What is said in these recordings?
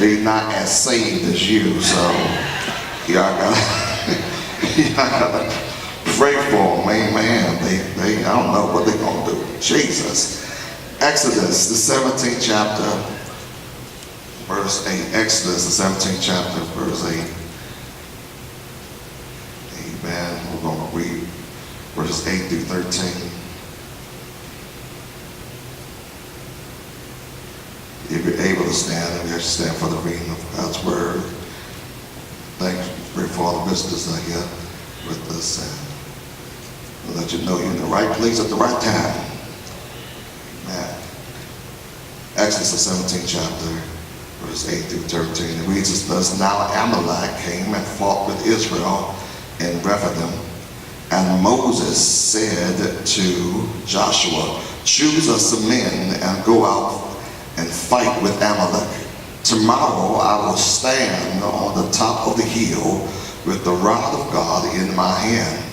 they're not as saved as you. So y'all gotta pray for them, amen. They I don't know what they're gonna do. Jesus. Exodus, the 17th chapter, verse 8. Exodus, the 17th chapter, verse 8. Amen. We're going to read verses 8 through 13. If you're able to stand, we have to stand for the reading of God's word. Thanks for all the visitors that are here with us, and we'll let you know you're in the right place at the right time. Amen. Exodus, the 17th chapter, verse 8 through 13. It reads as thus: Now Amalek came and fought with Israel in Rephidim, and Moses said to Joshua, choose us some men and go out and fight with Amalek. Tomorrow I will stand on the top of the hill with the rod of God in my hand.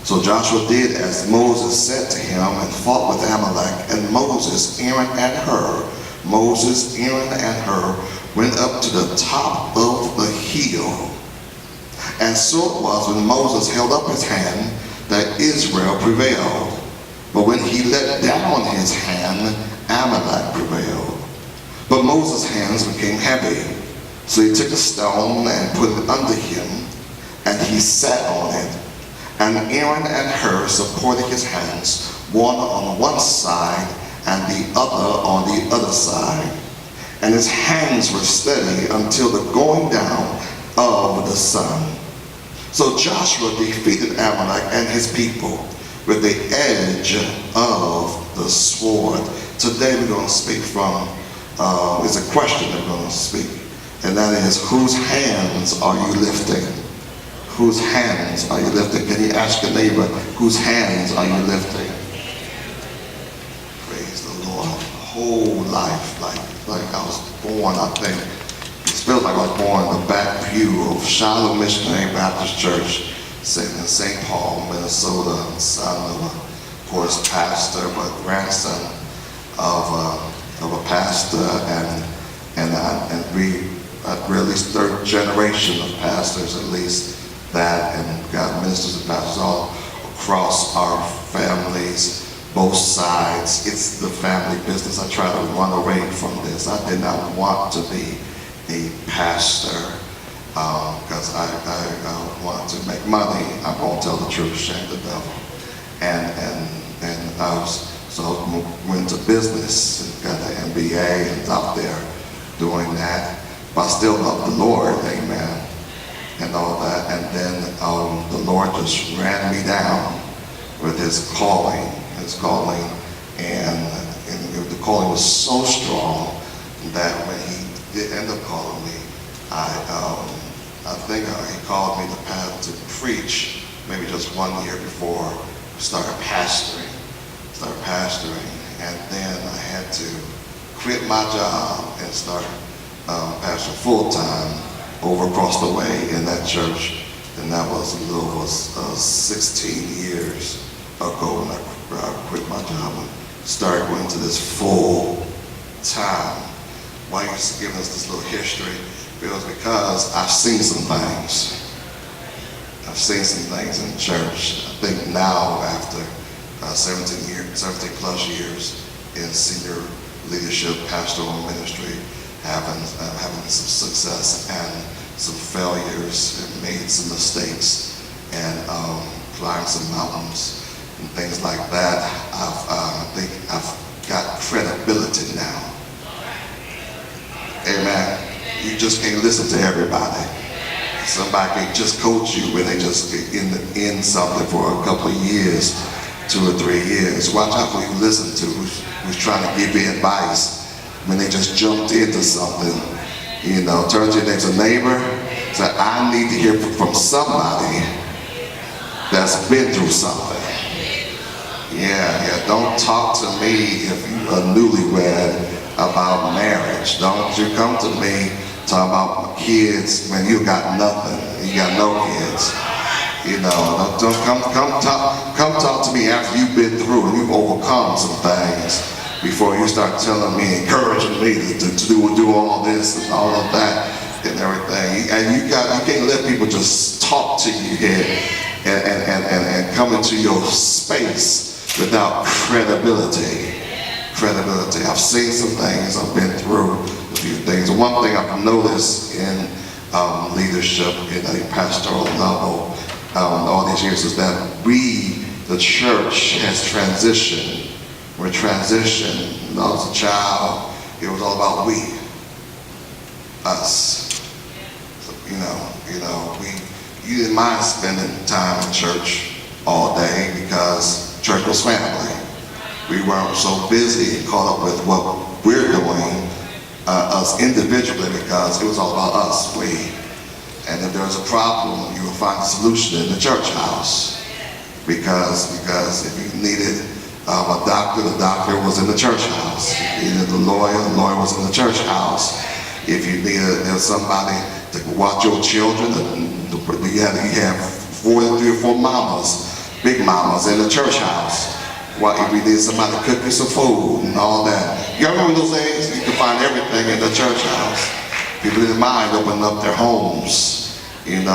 So Joshua did as Moses said to him and fought with Amalek. And Moses, Aaron, and Hur went up to the top of the hill. And so it was when Moses held up his hand that Israel prevailed. But when he let down his hand, Amalek prevailed. But Moses' hands became heavy. So he took a stone and put it under him, and he sat on it. And Aaron and Hur supported his hands, one on one side and the other on the other side. And his hands were steady until the going down of the sun. So Joshua defeated Amalek and his people with the edge of the sword. Today we're going to speak from, it's a question that we're going to speak, and that is, whose hands are you lifting? Whose hands are you lifting? Can you ask your neighbor, whose hands are you lifting? Praise the Lord. Whole life, like I was born, I think. It feels like I was born in the back pew of Shiloh Missionary Baptist Church in St. Paul, Minnesota, son of course, pastor, but grandson of a pastor, and we we're at least third generation of pastors, at least that, and got ministers and pastors all across our families, both sides. It's the family business. I try to run away from this. I did not want to be a pastor because I wanted to make money. I won't tell the truth, shame the devil. And I was, so I went to business and got an MBA and out there doing that. But I still love the Lord, amen, and all that. And then the Lord just ran me down with his calling, and the calling was so strong that when he did end up calling me, I think he called me to preach maybe just 1 year before I started pastoring, and then I had to quit my job and start pastoring full-time over across the way in that church, and that was a little over 16 years ago when I quit my job and started going to this full-time. Why are you giving us this little history? It was because I've seen some things. I've seen some things in church. I think now, after 17 plus years in senior leadership, pastoral ministry, having some success and some failures, and made some mistakes, and climbed some mountains and things like that. I think I've got credibility now. Amen. You just can't listen to everybody. Somebody can just coach you when they just in something for a couple of years, 2 or 3 years. Watch out who you listen to, who's trying to give you advice when they just jumped into something. You know, turn to your next neighbor, say, I need to hear from somebody that's been through something. Yeah, don't talk to me if you're a newlywed about marriage. Don't you come to me talking about kids when you got nothing, you got no kids. You know, don't come talk to me after you've been through and you've overcome some things. before you start telling me, encouraging me to do all this and all of that and everything. And you can't let people just talk to you here and come into your space without credibility. Credibility. I've seen some things, I've been through a few things. One thing I've noticed in leadership in a pastoral level all these years is that we, the church, has transitioned. We're transitioned. When I was a child, it was all about we, us. So, you didn't mind spending time in church all day because church was family. We weren't so busy and caught up with what we're doing, us individually, because it was all about us, we. And if there was a problem, you would find a solution in the church house. Because if you needed a doctor, the doctor was in the church house. If you needed the lawyer was in the church house. If you needed somebody to watch your children, you have 3 or 4 mamas, big mamas in the church house. If you need somebody to cook you some food and all that. You remember those days? You could find everything in the church house. People didn't mind opening up their homes, and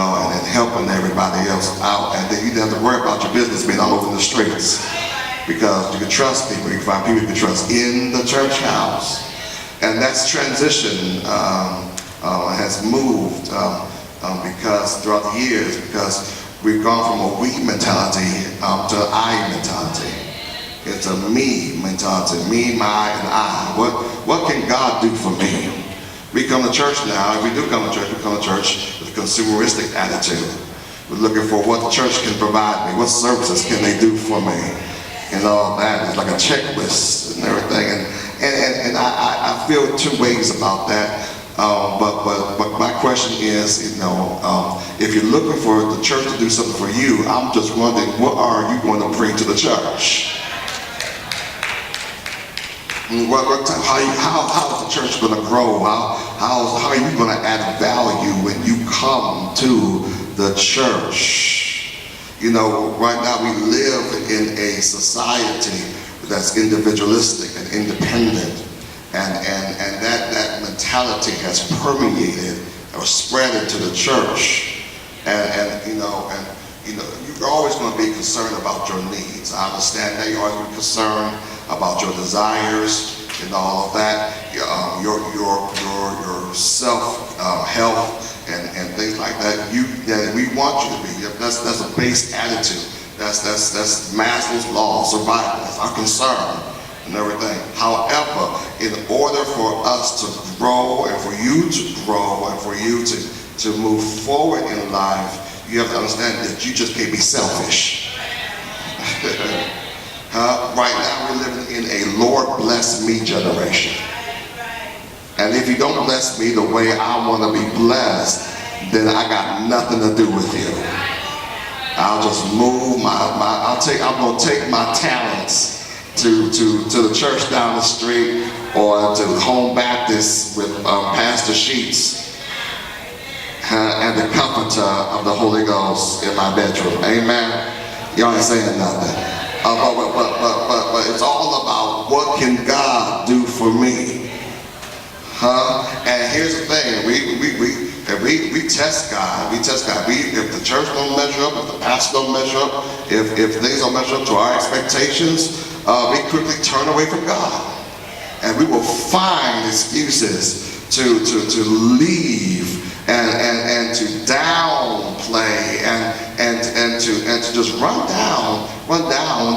helping everybody else out. And then you didn't have to worry about your business being all over the streets. Because you can trust people. You can find people you can trust in the church house. And that's transition has moved because throughout the years, because we've gone from a we mentality to an I mentality. It's a me mentality, me, my, and I. What can God do for me? We come to church now. If we do come to church, we come to church with a consumeristic attitude. We're looking for what the church can provide me. What services can they do for me? And all that. It's like a checklist and everything. And I feel 2 ways about that. But my question is, if you're looking for the church to do something for you, I'm just wondering, what are you going to bring to the church? How is the church going to grow? How are you going to add value when you come to the church? Right now we live in a society that's individualistic and independent, and that mentality has permeated or spread into the church. You're always going to be concerned about your needs. I understand that. You're always going to be concerned about your desires and all of that, your self health and things like that. We want you to be. That's a base attitude. That's Maslow's law of survival. That's our concern and everything. However, in order for us to grow and for you to grow and for you to move forward in life, you have to understand that you just can't be selfish. Right now we're living in a Lord bless me generation. And if you don't bless me the way I want to be blessed, then I got nothing to do with you. I'll just move I'm going to take my talents to the church down the street or to Home Baptist with Pastor Sheets and the comforter of the Holy Ghost in my bedroom. Amen. Y'all ain't saying nothing. But it's all about what can God do for me. And here's the thing, we test God. We test God. If the church don't measure up, if the pastor don't measure up, if things don't measure up to our expectations, we quickly turn away from God. And we will find excuses to leave and to downplay and to just run down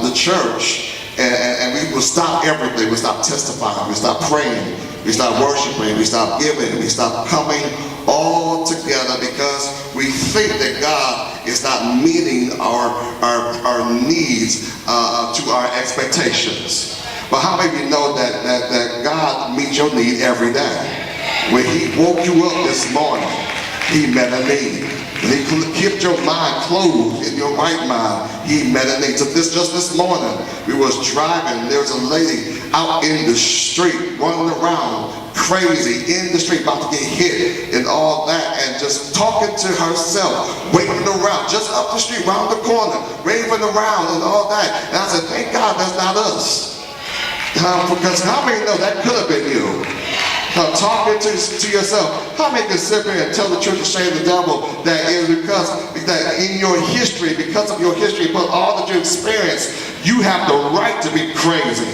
the church. And we will stop everything. We stop testifying. We stop praying. We stop worshiping. We stop giving. We stop coming all together because we think that God is not meeting our needs to our expectations. But how many of you know that God meets your need every day? When He woke you up this morning, He met a need. When He kept your mind clothed in your right mind, He met a need. So just this morning, we was driving, and there was a lady out in the street, running around, crazy, in the street, about to get hit and all that, and just talking to herself, waving around, just up the street, round the corner, waving around and all that. And I said, thank God that's not us. Because how many know that could have been you? Talking to yourself. How many can sit here and tell the truth and shame the devil that is because that in your history, because of your history, but all that you experience, you have the right to be crazy.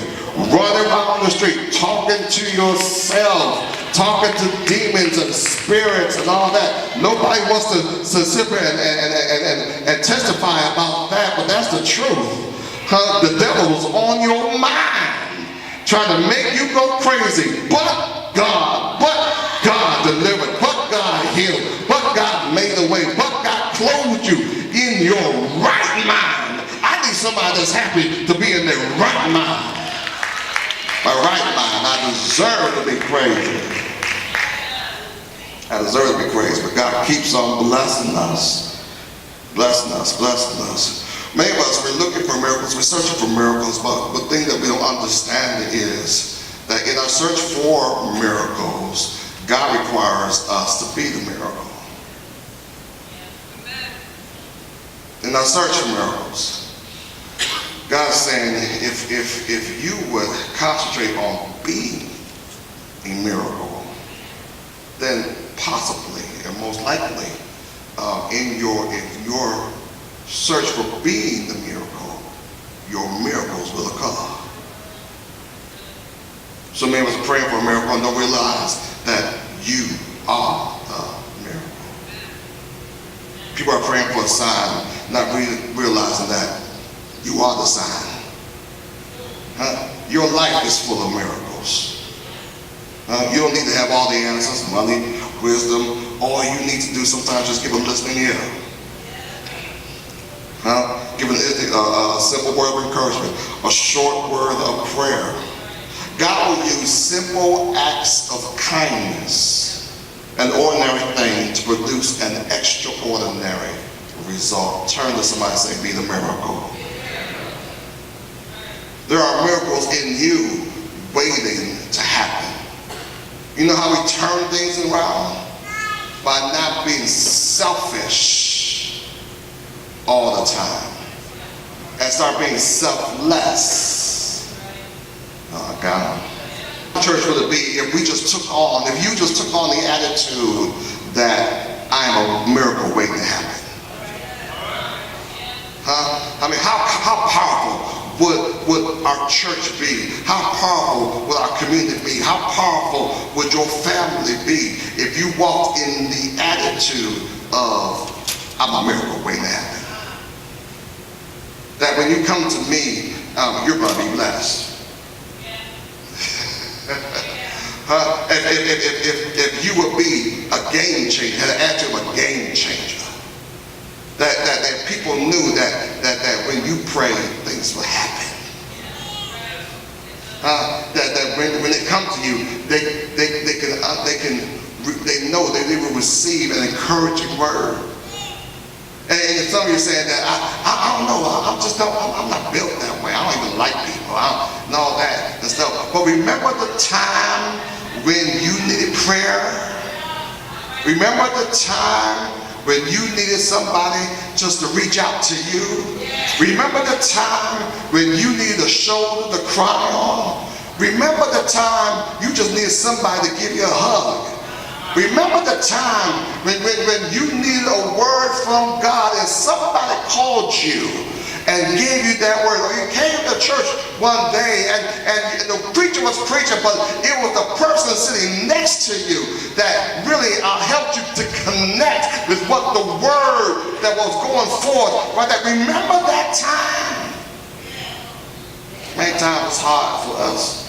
Running around the street, talking to yourself, talking to demons and spirits and all that. Nobody wants to sit here and testify about that, but that's the truth. The devil was on your mind, trying to make you go crazy. But God delivered, but God healed, but God made a way, but God clothed you in your right mind. I need somebody that's happy to be in their right mind. My right mind. I deserve to be crazy. I deserve to be crazy, but God keeps on blessing us. Blessing us, blessing us. Many of us, we're looking for miracles, we're searching for miracles, but the thing that we don't understand is that in our search for miracles, God requires us to be the miracle. In our search for miracles, God's saying, if you would concentrate on being a miracle, then possibly and most likely in your search for being the miracle, your miracles will occur. So many of us are praying for a miracle and don't realize that you are the miracle. People are praying for a sign, not realizing that you are the sign. Your life is full of miracles. You don't need to have all the answers, money, wisdom. All you need to do sometimes is give a listening ear. Give a simple word of encouragement, a short word of prayer. God will use simple acts of kindness, an ordinary thing, to produce an extraordinary result. Turn to somebody and say, be the miracle. There are miracles in you waiting to happen. You know how we turn things around? By not being selfish all the time. And start being selfless. God. Church would it be if you just took on the attitude that I am a miracle waiting to happen? I mean, how powerful would our church be? How powerful would our community be? How powerful would your family be if you walked in the attitude of I'm a miracle waiting to happen? That when you come to me, you're going to be blessed. If you would be a game changer, had an attitude of a game changer, that people knew that when you pray, things will happen. That when they come to you, they know that they will receive an encouraging word. And some of you are saying that I don't know, I'm not built that way. I don't even like people and all that and stuff. But remember the time when you needed prayer? Remember the time when you needed somebody just to reach out to you? Remember the time when you needed a shoulder to cry on? Remember the time you just needed somebody to give you a hug? Remember the time when you needed a word from God and somebody called you and gave you that word, or you came to church one day and the preacher was preaching, but it was the person sitting next to you that really helped you to connect with what the word that was going forth. Right? That remember that time. Many times it's hard for us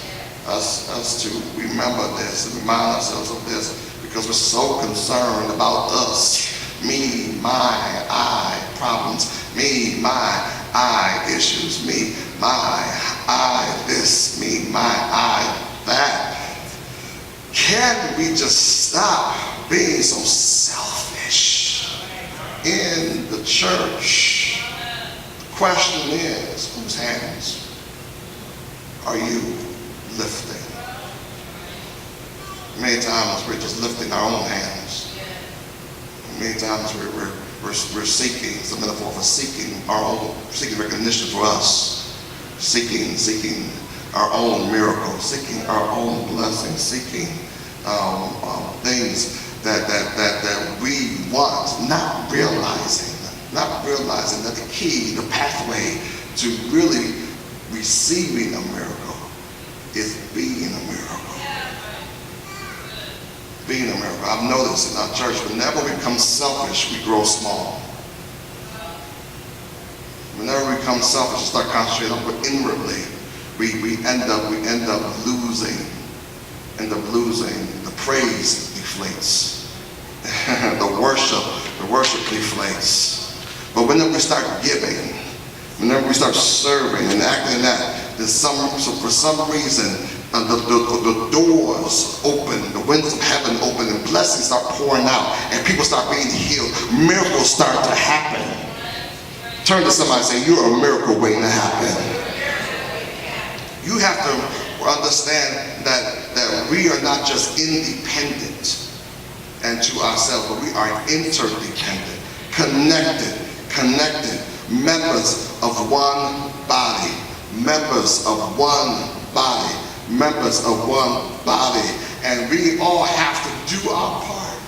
to remember this and remind ourselves of this, because we're so concerned about us, me, my, I problems, me, my, I issues, me, my, I this, me, my, I that. Can we just stop being so selfish in the church? The question is, whose hands are you lifting? Many times we're just lifting our own hands. Many times we're seeking, it's a metaphor for seeking our own, seeking recognition for us, seeking our own miracles, seeking our own blessings, seeking things that we want, not realizing that the key, the pathway to really receiving a miracle is being a miracle. Being a miracle. I've noticed in our church, whenever we become selfish, we grow small. Whenever we become selfish and start concentrating on inwardly, we end up losing. The praise deflates. the worship deflates. But whenever we start giving, whenever we start serving and acting that, for some reason, the doors open, the windows of heaven open, and blessings start pouring out, and people start being healed. Miracles start to happen. Turn to somebody and say, you're a miracle waiting to happen. You have to understand that we are not just independent and to ourselves, but we are interdependent, connected, members of one body, members of one body, and we all have to do our part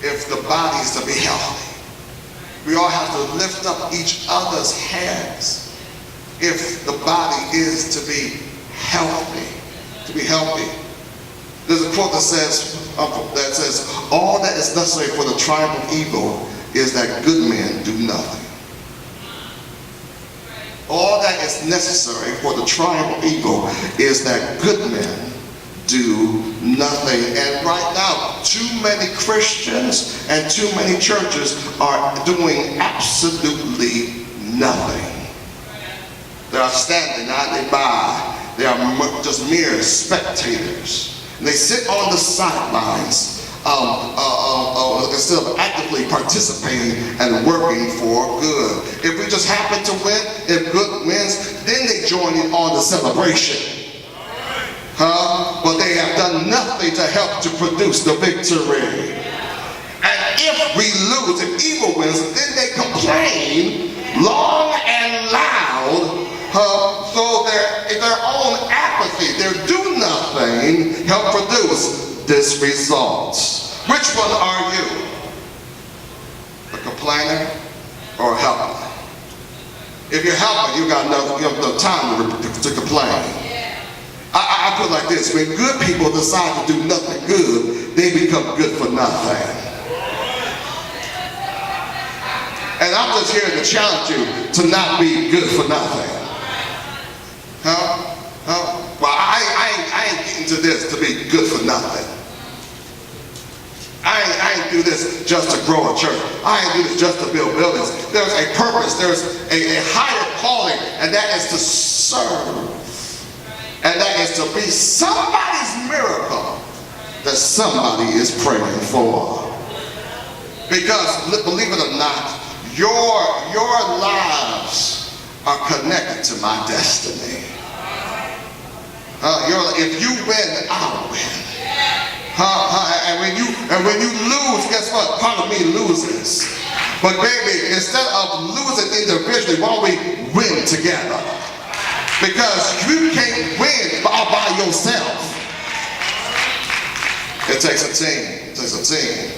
if the body is to be healthy. We all have to lift up each other's hands if the body is to be healthy. There's a quote that says, all that is necessary for the triumph of evil is that good men do nothing. All that is necessary for the triumph of evil is that good men do nothing. And right now, too many Christians and too many churches are doing absolutely nothing. They are standing idly by. They are just mere spectators. And they sit on the sidelines instead of actively participating and working for good. If we just happen to win, if good wins, then they join in on the celebration. But they have done nothing to help to produce the victory. And if we lose, if evil wins, then they complain long and loud. So their own apathy, their do nothing, help produce this result. Which one are you? A complainer or a helper? If you're helping, you have no time to complain. I put it like this: when good people decide to do nothing good, they become good for nothing. And I'm just here to challenge you to not be good for nothing. Well, I ain't getting to this to be good for nothing. I ain't do this just to grow a church. I ain't do this just to build buildings. There's a purpose. There's a higher calling, and that is to serve. And that is to be somebody's miracle that somebody is praying for. Because, believe it or not, your lives are connected to my destiny. If you win, I'll win. And when you lose, guess what? Part of me loses. But baby, instead of losing individually, why don't we win together? Because you can't win all by yourself. It takes a team. It takes a team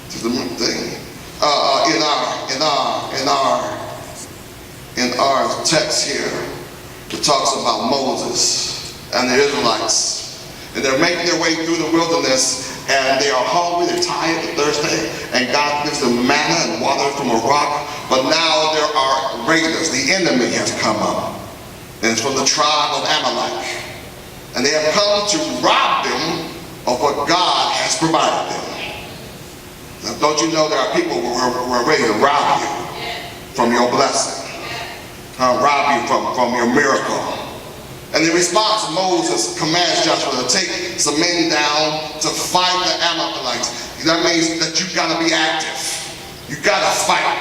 to do the thing. In our text here, it talks about Moses and the Israelites, and they're making their way through the wilderness, and they are hungry, they're tired, they're thirsty, and God gives them manna and water from a rock. But now there are raiders. The enemy has come up. And it's from the tribe of Amalek. And they have come to rob them of what God has provided them. Now, don't you know there are people who are ready to rob you from your blessing, rob you from your miracle. And in response, Moses commands Joshua to take some men down to fight the Amalekites. That means that you gotta be active. You gotta fight.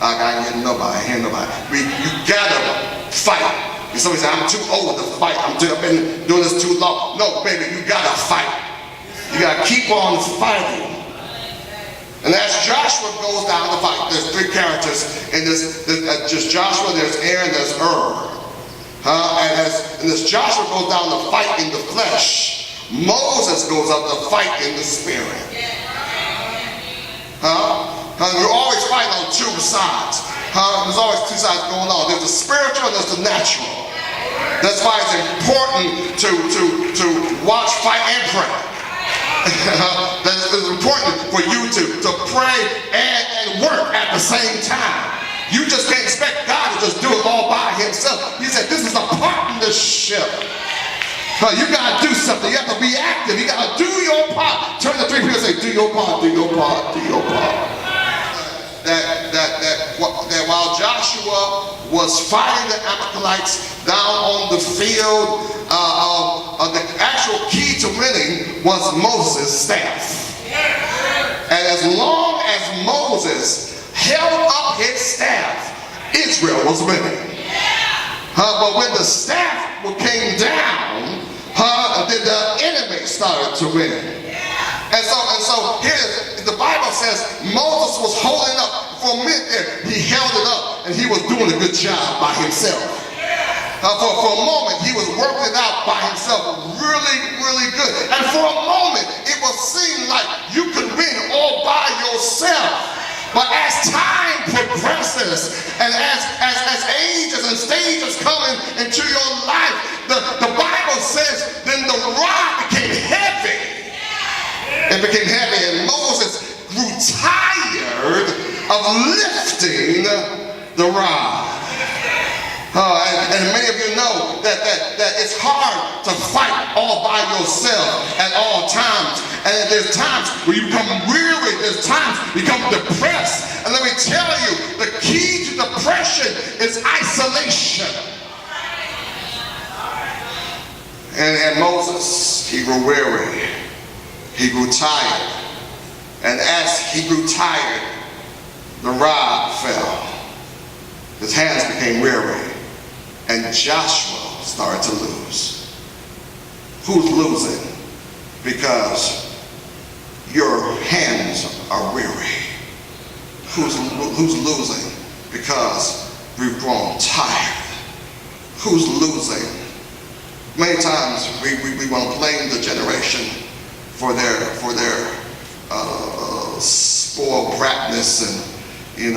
I ain't hear nobody. You gotta fight. And somebody say, I'm too old to fight. I've been doing this too long. No, baby, you gotta fight. You gotta keep on fighting. And as Joshua goes down to fight, there's three characters in this. There's just Joshua, there's Aaron, there's Ur. And as Joshua goes down to fight in the flesh, Moses goes up to fight in the spirit. You're always fighting on two sides. There's always two sides going on. There's the spiritual and there's the natural. That's why it's important to watch, fight, and pray. It's important for you to pray and work at the same time. You just can't expect God to just do it all by himself. He said this is a partnership. You got to do something. You have to be active. You got to do your part. Turn to three people and say, do your part, do your part, do your part. That while Joshua was fighting the Amalekites down on the field, the actual key to winning was Moses' staff. And as long as Moses held up his staff, Israel was winning. But when the staff came down, then the enemy started to win. And so here the Bible says Moses was holding up for a minute there. He held it up and he was doing a good job by himself. For a moment he was working it out by himself really, really good. And for a moment it will seem like you could win all by yourself. But as time progresses and as ages and stages coming into your life, the Bible says then the rod became heavy. It became heavy and Moses grew tired of lifting the rod. And many of you know that it's hard to fight all by yourself at all times. And there's times where you become weary, there's times you become depressed. And let me tell you, the key to depression is isolation. And Moses, he grew weary. He grew tired. And as he grew tired, the rod fell. His hands became weary. And Joshua started to lose. Who's losing? Because your hands are weary. Who's losing? Because we've grown tired. Who's losing? Many times we want to blame the generation for their spoiled bratness and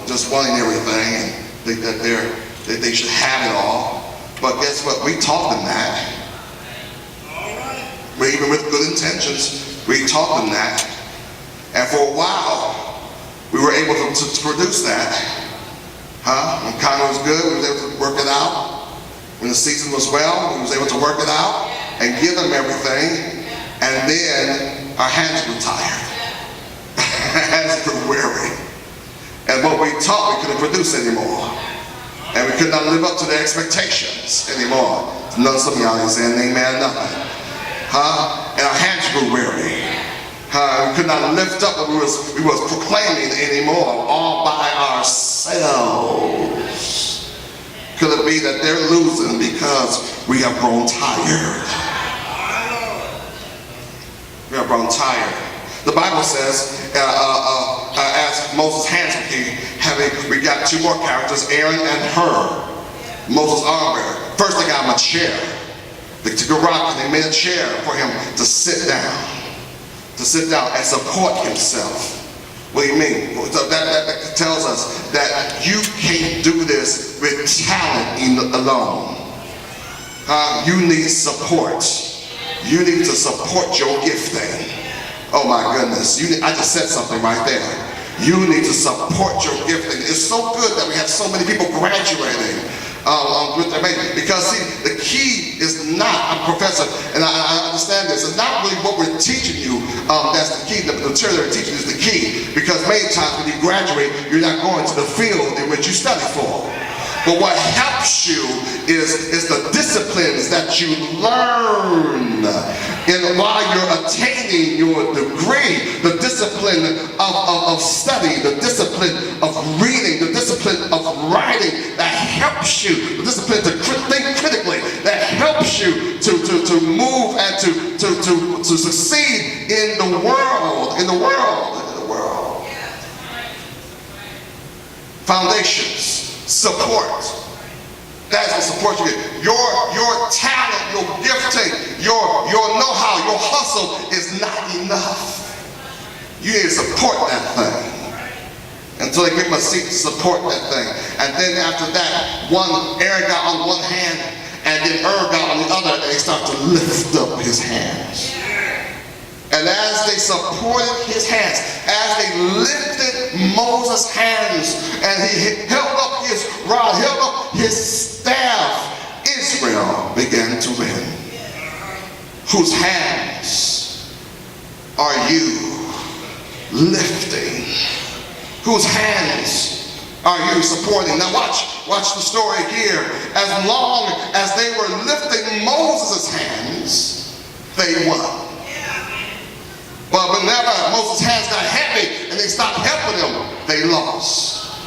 just wanting everything and think that they should have it all. But guess what? We taught them that. Even with good intentions, we taught them that. And for a while, we were able to produce that. When economy was good, we was able to work it out. When the season was well, we was able to work it out and give them everything. And then our hands grew tired. Our hands grew weary. And what we taught, we couldn't produce anymore. And we could not live up to their expectations anymore. Some of y'all ain't saying amen, nothing. And our hands grew weary. We could not lift up what we was proclaiming anymore, all by ourselves. Could it be that they're losing because we have grown tired? We have grown tired. The Bible says, as Moses' hands became heavy, we got two more characters, Aaron and Hur, Moses' armor bearer. First they got him a chair. They took a rock and they made a chair for him to sit down and support himself. What do you mean? That tells us that you can't do this with talent alone. You need support. You need to support your gifting. Oh my goodness, I just said something right there. You need to support your gifting. It's so good that we have so many people graduating with their major. Because see, the key is not, I'm a professor and I understand this, it's not really what we're teaching you that's the key. The material they're teaching is the key. Because many times when you graduate, you're not going to the field in which you study for. But what helps you is the disciplines that you learn while you're attaining your degree. The discipline of study, the discipline of reading, the discipline of writing that helps you, the discipline to think critically that helps you to move and to succeed in the world. Foundations. Support. That's what support you get. Your talent, your gifting, your know-how, your hustle is not enough. You need to support that thing. And so they give him a seat to support that thing. And then after that, Aaron got on one hand, and then got on the other, and they start to lift up his hands. And as they supported his hands, as they lifted Moses' hands, and he held up his rod, held up his staff, Israel began to win. Whose hands are you lifting? Whose hands are you supporting? Now watch the story here. As long as they were lifting Moses' hands, they won. But whenever Moses' hands got heavy and they stopped helping him, they lost.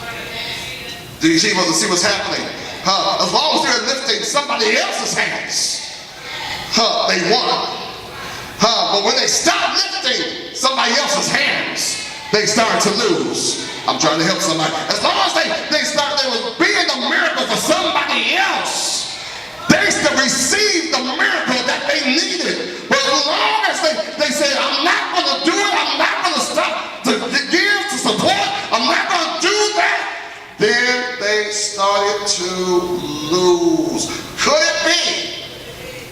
Do you see what's happening? As long as they're lifting somebody else's hands, they won. But when they stopped lifting somebody else's hands, they started to lose. I'm trying to help somebody. As long as they was being a miracle for somebody else, they still received the miracle that they needed. But as long as they said, I'm not going to do it, I'm not going to stop to give, to support, I'm not going to do that, then they started to lose. Could it be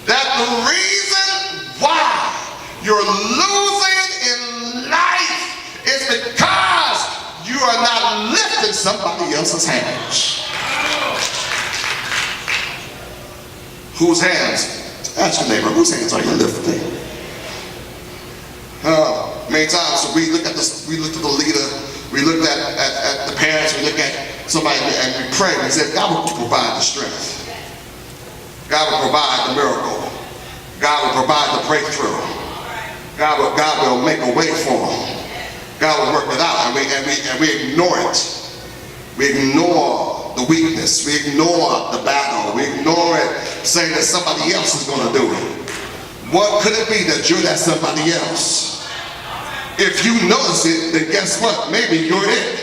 that the reason why you're losing in life is because you are not lifting somebody else's hands? Whose hands? Ask your neighbor, whose hands are you lifting? Many times we look at the leader, we look at the parents, we look at somebody and we pray. We say, God will provide the strength. God will provide the miracle. God will provide the breakthrough. God will make a way for them. God will work it out, and we ignore it. We ignore the weakness. We ignore the battle. We ignore it, saying that somebody else is going to do it. What could it be that you're that somebody else? If you notice it, then guess what? Maybe you're it.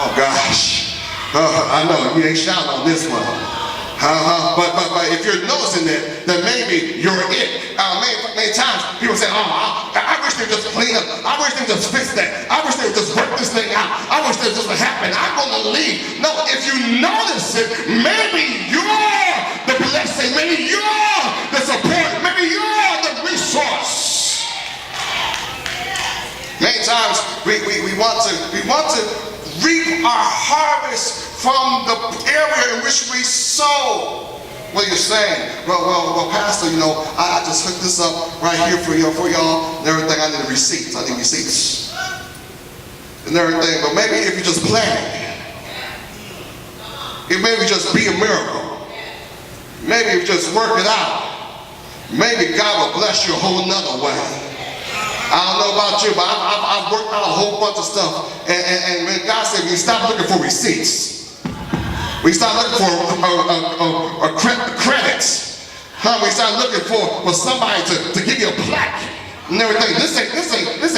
Oh gosh. I know you ain't shouting on this one. But if you're noticing it, then maybe you're it. Many times people say, I wish they just clean up. I wish they just fix that. I wish they just work this thing out. I wish this just would happen. I'm going to leave. No, if you notice it, maybe you're the blessing. Maybe you're the support. Maybe you're the resource. Many times we want to reap our harvest from the area in which we sow. What you're saying? Well, Pastor, I just hooked this up right here for y'all and everything. I need receipts. I need receipts and everything. But maybe if you just plan it maybe just be a miracle. Maybe if you just work it out, maybe God will bless you a whole nother way. I don't know about you, but I've worked out a whole bunch of stuff. And when God said, we stop looking for receipts. We start looking for credits. We start looking for somebody to give you a plaque and everything. This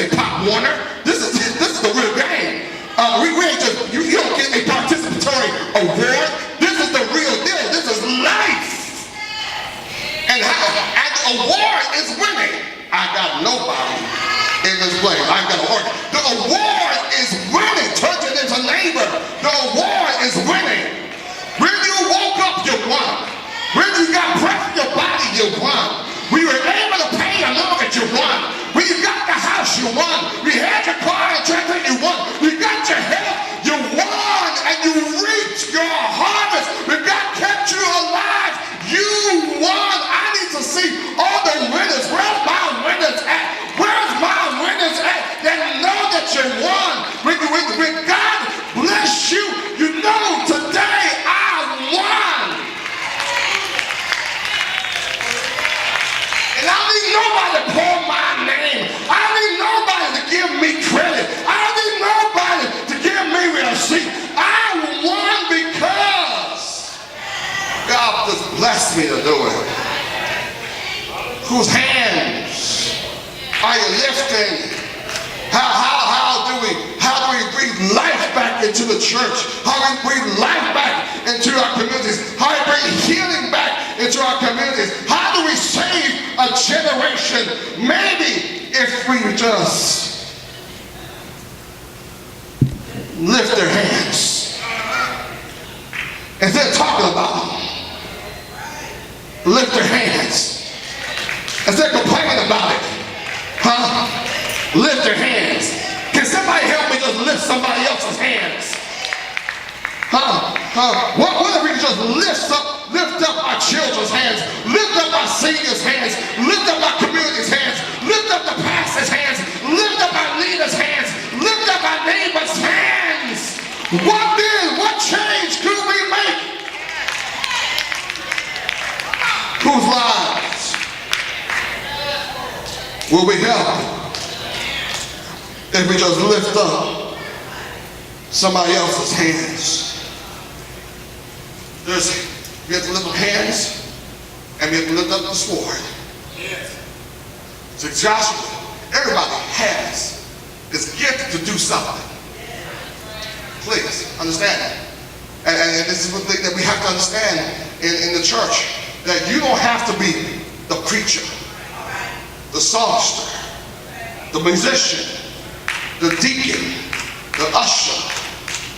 ain't Pop Warner. This is the real game. We ain't just you don't get a participatory award. This is the real deal. This is life. And the award is winning. I got nobody in this place. I got an award. The award is winning. Turn to your neighbor. The award is winning. When you woke up, you won. When you got breath in your body, you won. When you were able to pay your mortgage, you won. When you got the house, you won. When you had your car and tractor, you won. When you got your health, you won. And you reached your harvest. When God kept you alive, you won. I need to see all the winners. Where's my winners at? Where's my winners at? That know that you won. When God bless you, you know today I won. And I need nobody to call my name. I need nobody to give me credit. I need nobody to give me receipt. I won because God just blessed me to do it. Whose hands are you lifting? How do we breathe life back into the church? How do we breathe life back into our communities? How do we bring healing back into our communities? How do we save a generation? Maybe if we just lift their hands instead of talking about them. Lift their hands instead of complaining about it. Lift their hands. Can somebody help me just lift somebody else's hands? What if we just lift up our children's hands, lift up our seniors' hands, lift up our community's hands, lift up the pastor's hands, lift up our leaders' hands, lift up our neighbors' hands. What change could we make? Whose lives will we help if we just lift up somebody else's hands? We have to lift up hands, and we have to lift up the sword. Yes. So Joshua, everybody has this gift to do something. Please understand that. And this is one thing that we have to understand in the church, that you don't have to be the preacher, the songster, the musician, the deacon, the usher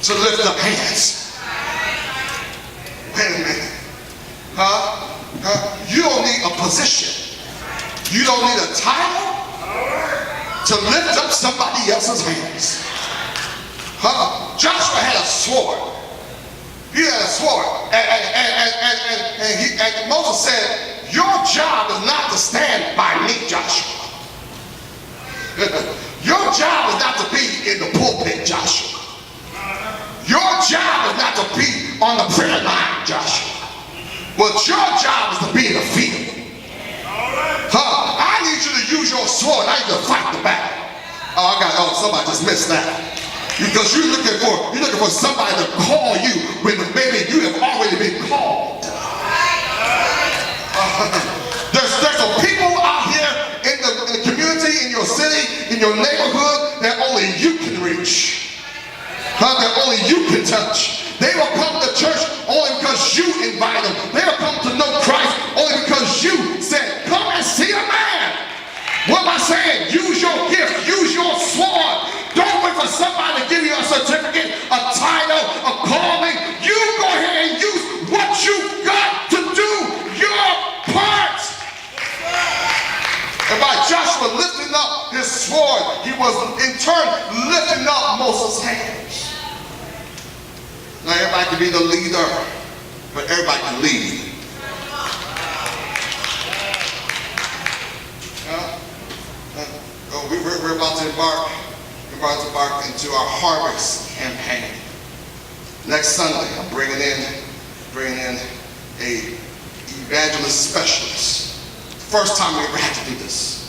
to lift up hands. Wait a minute. You don't need a position. You don't need a title to lift up somebody else's hands. Joshua had a sword. He had a sword. And Moses said, your job is not to stand by me, Joshua. Your job is not to be in the pulpit, Joshua. Your job is not to be on the prayer line, Joshua. But your job is to be in the field. I need you to use your sword. I need you to fight the battle. Somebody just missed that. Because you're looking for somebody to call you when maybe you have already been called. There's some people out here in the community, in your city, in your neighborhood that only you can reach. That only you can touch. They will come to church only because you invite them. They will come to know Christ only because you said, come and see a man. What am I saying? Use your gift. Use your sword. Don't wait for somebody to give you a certificate, a title, a calling. You go ahead and use what you've got to do your part. And by Joshua lifting up his sword, he was in turn lifting up Moses' hands. Now everybody can be the leader, but everybody can lead. We're about to embark into our harvest campaign. Next Sunday, I'm bringing in a evangelist specialist. First time we ever had to do this.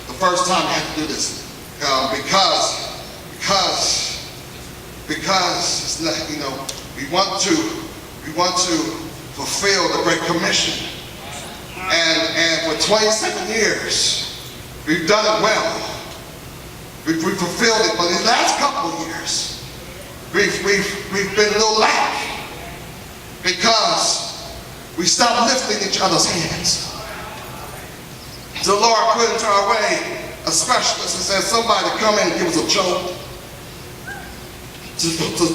The first time we had to do this because it's not, we want to fulfill the Great Commission, and for 27 years we've done it well. We've fulfilled it, but in the last couple of years we've been a little lax because we stopped lifting each other's hands. The Lord put into our way a specialist and said, somebody come in and give us a jolt. To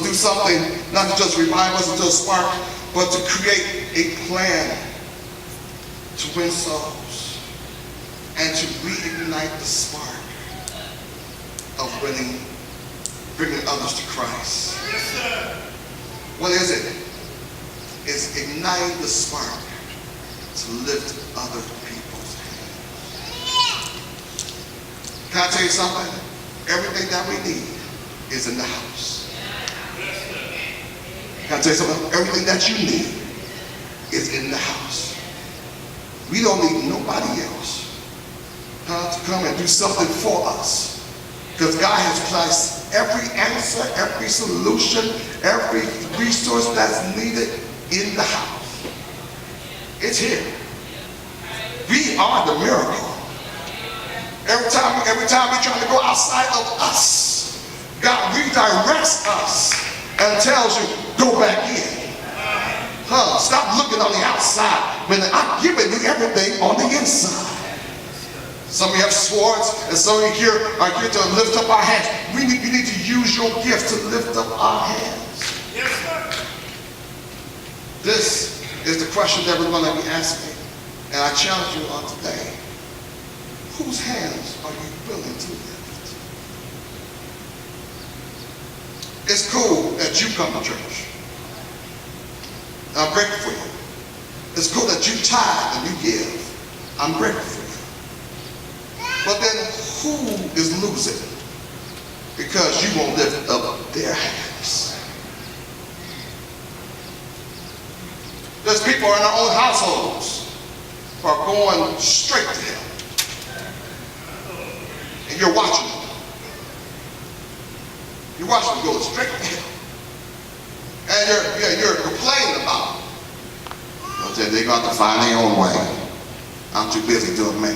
do something, not to just revive us into a spark, but to create a plan to win souls and to reignite the spark of bringing others to Christ. Yes, sir. What is it? It's igniting the spark to lift other people's hands. Can I tell you something? Everything that we need is in the house. Can I tell you something? Everything that you need is in the house. We don't need nobody else to come and do something for us. Because God has placed every answer, every solution, every resource that's needed in the house. It's here. We are the miracle. Every time we try to go outside of us, God redirects us and tells you, go back in. Stop looking on the outside when I'm giving you everything on the inside. Some of you have swords, and some of you here are here to lift up our hands. We need to use your gift to lift up our hands. Yes, sir. This is the question that we're going to be asking. And I challenge you on today. Whose hands are you willing to lift? It's cool that you come to church. I'm grateful for you. It's cool that you tithe and you give. I'm grateful for you. But then who is losing because you won't lift up their hands? There's people in our own households who are going straight to hell. And you're watching them. You're watching them go straight to hell. And you're complaining about them. They're going to find their own way. I'm too busy doing me.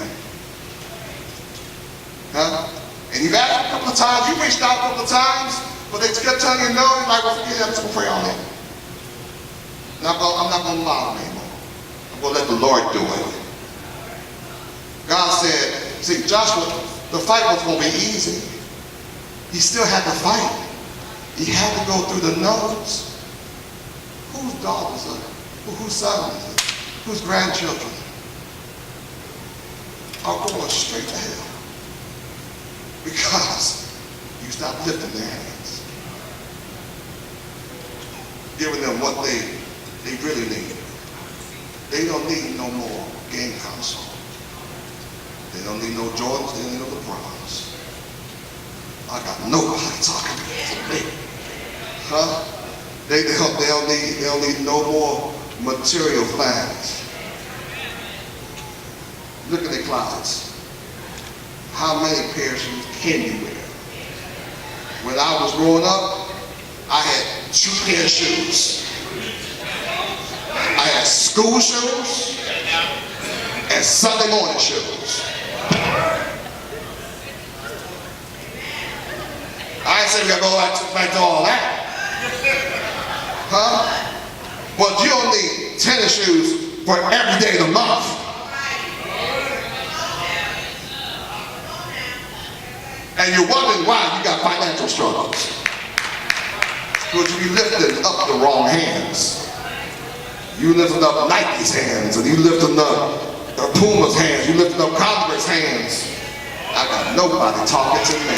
And you've asked a couple of times, you reached out a couple of times, but they kept telling you no. You're like, well, forget it, I'm just going to pray on it. I'm not going to bother anymore. I'm going to let the Lord do it. God said, see, Joshua, the fight was going to be easy. He still had to fight. He had to go through the no's. Whose daughters are it? Whose sons are it? Whose grandchildren are going straight to hell? Because you stop lifting their hands, giving them what they really need. They don't need no more game console. They don't need no Jordans, they don't need no LeBrons. I got nobody talking to me. They don't need no more material things. Look at their closets. How many pairs of shoes can you wear? When I was growing up, I had 2 pairs of shoes. I had school shoes and Sunday morning shoes. I ain't saying we gotta go back to all that. But you don't need tennis shoes for every day of the month. And you're wondering why you got financial struggles. Because you be lifting up the wrong hands. You lifting up Nike's hands, and you lifting up Puma's hands, you lifting up Converse hands. I got nobody talking to me.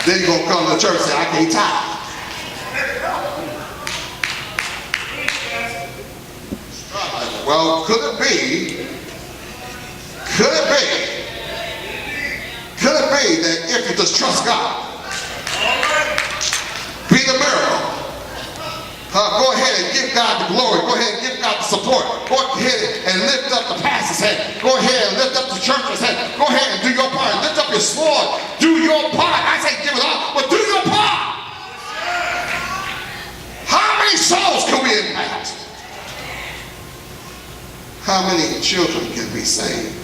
Then you're going to come to church and say, I can't tithe. Well, could it be that if you just trust God, be the miracle, go ahead and give God the glory, go ahead and give God the support, go ahead and lift up the pastor's head, go ahead and lift up the church's head, go ahead and do your part, lift up your sword, do your part. I say give it up, but do your part. How many souls can we impact? How many children can be saved?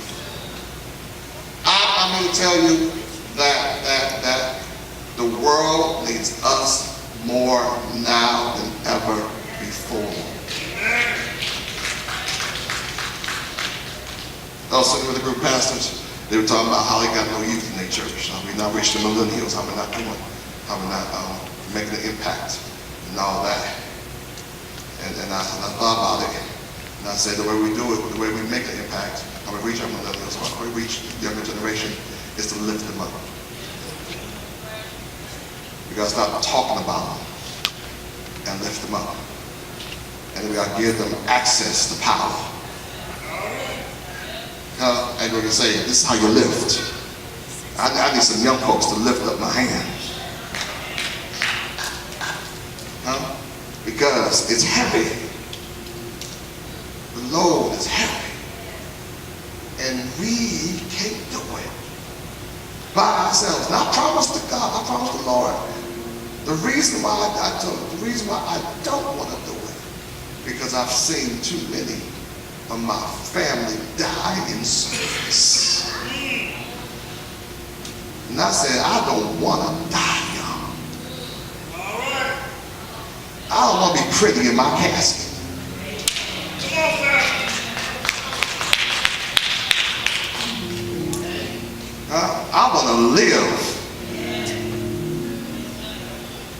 I'm going to tell you that the world needs us more now than ever before. I was sitting with a group of pastors. They were talking about how they got no youth in their church. How we not reaching the millennials, how we're not doing, how we're not making an impact and all that. And I thought about it. And I said the way we do it, the way we make an impact, how we reach our millennials, how we reach the younger generation, is to lift them up. We gotta stop talking about them and lift them up. And we gotta give them access to power. And we can say, this is how you lift. I need some young folks to lift up my hands. Because it's heavy. The load is heavy. And we can't do it by ourselves. Now I promise to God, I promise the Lord. The reason why I don't want to do it, because I've seen too many of my family die in service. And I said, I don't want to die young. I I don't want to be pretty in my casket. I want to live.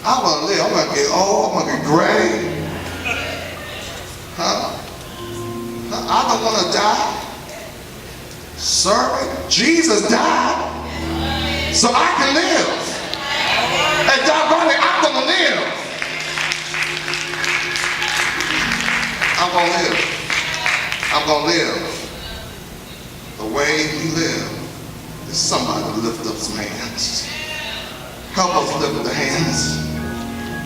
I want to live. I'm going to get old. I'm going to get gray. I don't want to die. Serving. Jesus died so I can live. And doggone it, I'm going to live. I'm going to live. I'm going to live the way he lived. Is somebody to lift up some hands. Help us lift up the hands.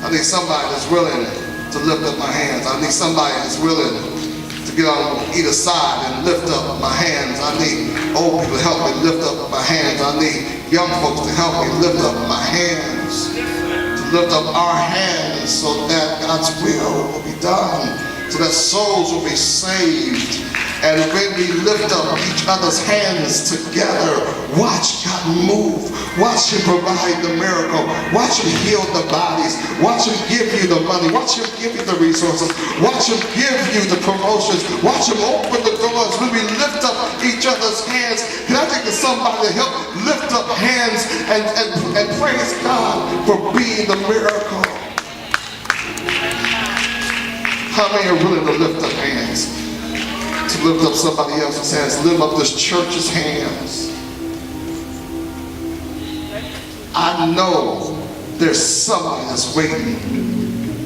I need somebody that's willing to lift up my hands. I need somebody that's willing to get on either side and lift up my hands. I need old people to help me lift up my hands. I need young folks to help me lift up my hands. To lift up our hands so that God's will be done. So that souls will be saved. And when we lift up each other's hands together, watch God move. Watch him provide the miracle. Watch him heal the bodies. Watch him give you the money. Watch him give you the resources. Watch him give you the promotions. Watch him open the doors when we lift up each other's hands. Can I take somebody to help lift up hands and praise God for being the miracle? How many are willing to lift up hands? To lift up somebody else's hands, lift up this church's hands. I know there's somebody that's waiting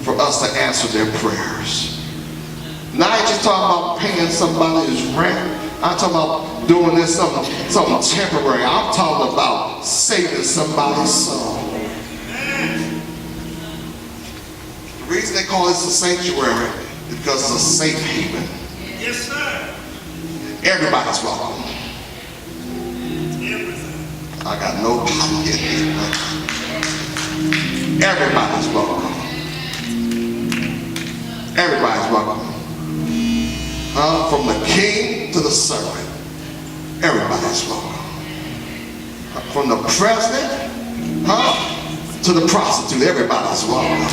for us to answer their prayers. Now I ain't just talking about paying somebody's rent. I'm talking about doing this something temporary. I'm talking about saving somebody's soul. The reason they call this a sanctuary is because it's a safe haven. Yes, sir. Everybody's welcome. I got no pocket. Everybody's welcome. Everybody's welcome. From the king to the servant, everybody's welcome. From the president to the prostitute, everybody's welcome.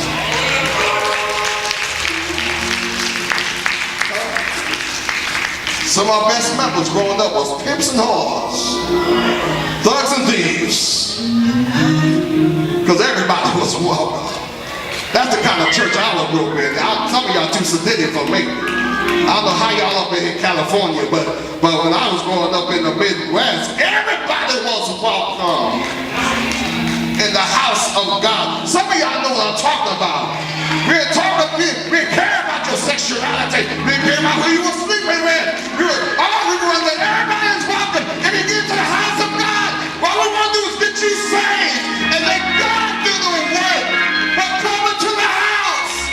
Some of our best members growing up was pimps and whores, thugs and thieves, because everybody was welcome. That's the kind of church I was grew up in. Some of y'all too sedity for me. I don't know how y'all up in California, but when I was growing up in the Midwest, everybody was welcome in the house of God. Some of y'all know what I'm talking about. We didn't care about your sexuality. We didn't care about who you were sleeping with. We were that everybody is welcome. And you get to the house of God, all we want to do is get you saved and let God do the work. But come into the house.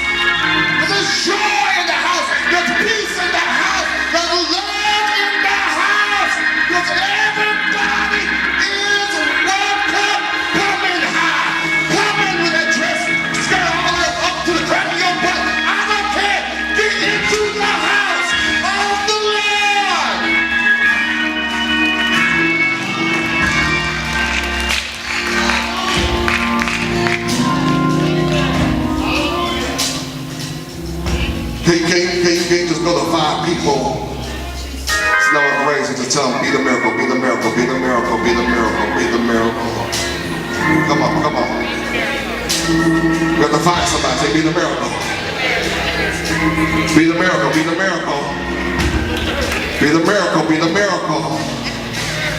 There's joy in the house. There's peace in the house. There's love in the house. Because everybody is welcome. Come in high. Come in with a dress skirt all the way up to the crack of your butt. I don't care. Get into the house of the Lord. Can't just go to 5 people. It's not crazy to tell them, be the miracle, be the miracle, be the miracle, be the miracle, be the miracle. Come on. We have to find somebody, say, be the miracle. Be the miracle, be the miracle. Be the miracle, be the miracle.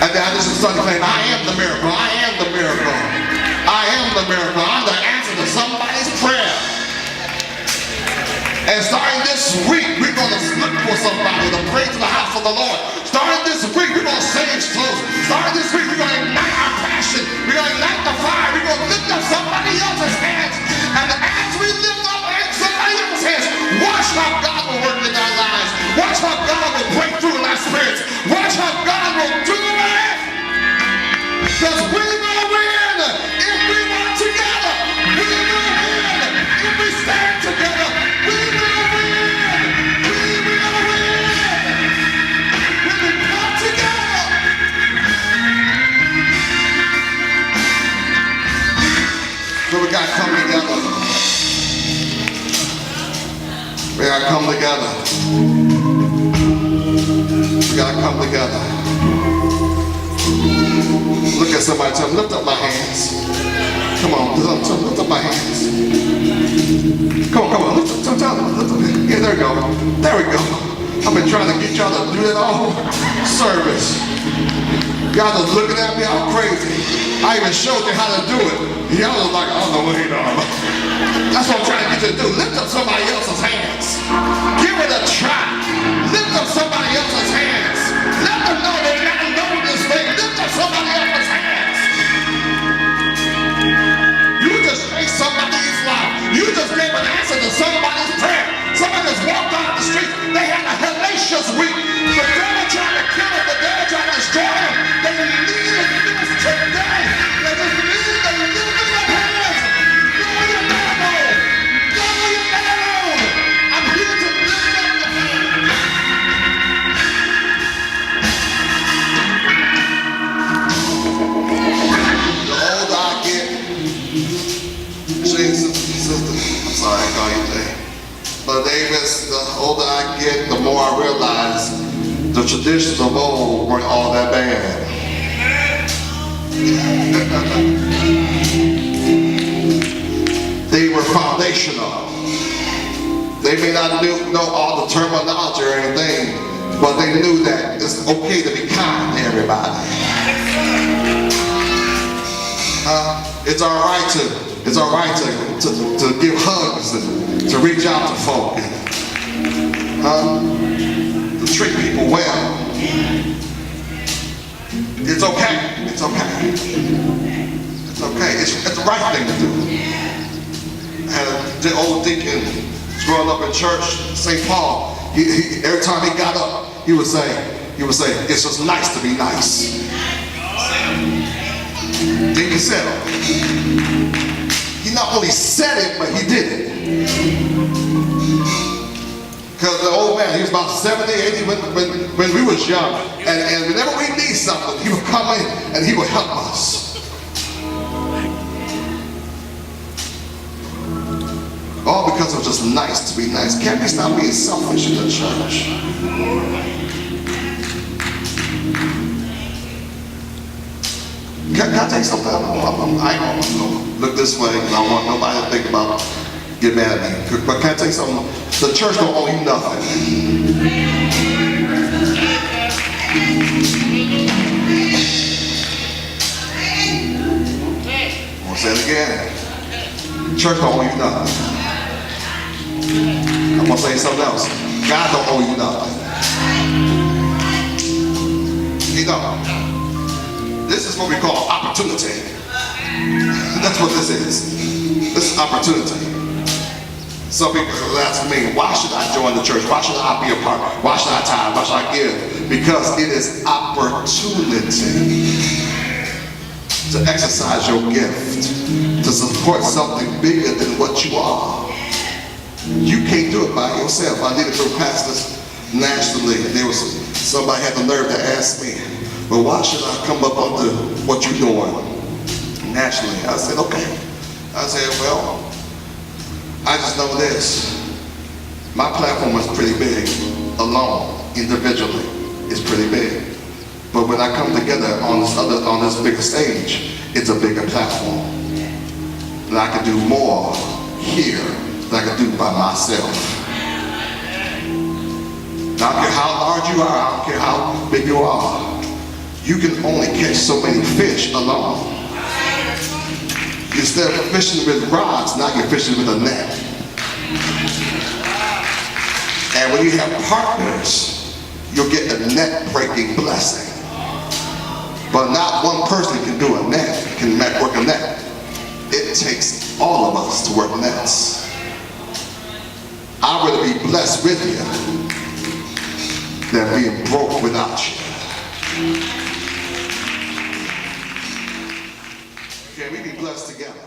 And then I just started saying, I am the miracle, I am the miracle. I am the miracle. I'm the answer to somebody's prayer. And starting this week, we're going to look for somebody to pray to the house of the Lord. Starting this week, we're going to save souls. Starting this week, we're going to ignite our passion. We're going to ignite the fire. We're going to lift up somebody else's hands. And as we lift up somebody else's hands, watch how God will work in our lives. Watch how God will break through in our spirits. Watch how God will do it. Because we will win if we work together. We will win if we stand together. We will win. We will win. When we come together. So we got to come together. gotta come together. We gotta come together. Look at somebody, tell them, lift up my hands. Come on, lift up my hands. Come on, lift up. Yeah, there we go. There we go. I've been trying to get y'all to do that all service. Y'all just looking at me all crazy. I even showed you how to do it. Y'all was like, I don't know what he doing. That's what I'm trying to get you to do. Lift up somebody else's hands. Give it a try. Lift up somebody else's hands. Let them know they gotta know this thing. Lift up somebody else's hands. You just changed somebody's life. You just gave an answer to somebody's prayer. Somebody just walked off the street. They had a hellacious week. The devil tried to kill them. The devil tried to destroy them. They needed this today. They just needed to lift up their hands. Go your devil. Go your devil. I'm here to lift up your hands. The older I get, sister, I'm sorry I call you Jay. But Davis, the older I get, the more I realize the traditions of old weren't all that bad. They were foundational. They may not know all the terminology or anything, but they knew that it's okay to be kind to everybody. It's all right to give hugs and to reach out to folk and to treat people well. It's okay. It's okay. It's okay. It's the right thing to do. I had the old deacon growing up in church, St. Paul. Every time he got up, he would say, it's just nice to be nice. Deacon said it. He not only said it, but he did it. Because the old man, he was about 70, 80 when we was young. And whenever we need something, he would come in and he would help us. All because it was just nice to be nice. Can't we stop being selfish in the church? Can I tell you something? I ain't gonna look this way, and I don't want nobody to think about get mad at me. But can I tell you something? The church don't owe you nothing. I'm gonna say it again. Church don't owe you nothing. I'm gonna say something else. God don't owe you nothing. He don't. This is what we call opportunity. That's what this is. This is opportunity. Some people ask me, why should I join the church? Why should I be a part? Why should I tithe? Why should I give? Because it is opportunity to exercise your gift, to support something bigger than what you are. You can't do it by yourself. I needed to pastors nationally. There was somebody had the nerve to ask me, well, why should I come up under what you're doing nationally? I said, okay. I said, well, I just know this. My platform is pretty big. Alone, individually, it's pretty big. But when I come together on this bigger stage, it's a bigger platform. And I can do more here than I can do by myself. Now, I don't care how large you are, I don't care how big you are. You can only catch so many fish alone. Instead of fishing with rods, now you're fishing with a net. And when you have partners, you'll get a net-breaking blessing. But not one person can do a net, can work a net. It takes all of us to work nets. I'd rather be blessed with you than being broke without you. Can we be blessed together?